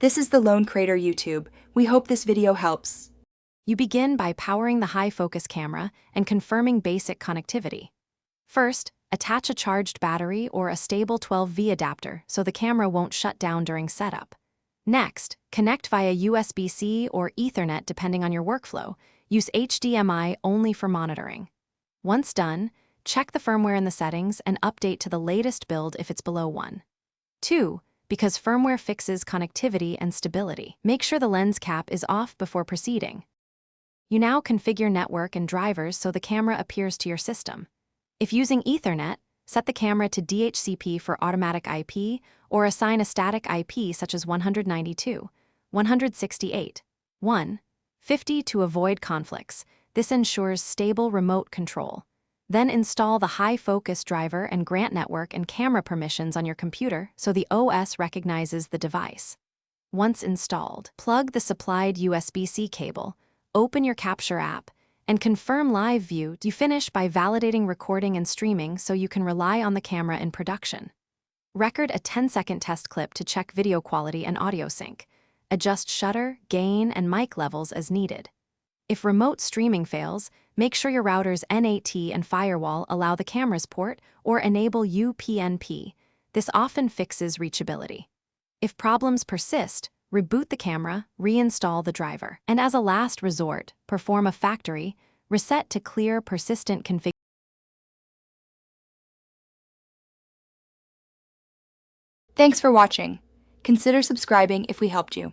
This is the Lone Crater YouTube. We hope this video helps. You begin by powering the high-focus camera and confirming basic connectivity. First, attach a charged battery or a stable 12V adapter so the camera won't shut down during setup. Next, connect via USB-C or Ethernet depending on your workflow. Use HDMI only for monitoring. Once done, check the firmware in the settings and update to the latest build if it's below 1. 2. Because firmware fixes connectivity and stability. Make sure the lens cap is off before proceeding. You now configure network and drivers so the camera appears to your system. If using Ethernet, set the camera to DHCP for automatic IP or assign a static IP such as 192, 168, 150 to avoid conflicts. This ensures stable remote control. Then install the high-focus driver and grant network and camera permissions on your computer so the OS recognizes the device. Once installed, plug the supplied USB-C cable, open your Capture app, and confirm live view. You finish by validating recording and streaming so you can rely on the camera in production. Record a 10-second test clip to check video quality and audio sync. Adjust shutter, gain, and mic levels as needed. If remote streaming fails, make sure your router's NAT and firewall allow the camera's port or enable UPnP. This often fixes reachability. If problems persist, reboot the camera, reinstall the driver, and as a last resort, perform a factory reset to clear persistent configuration. Thanks for watching. Consider subscribing if we helped you.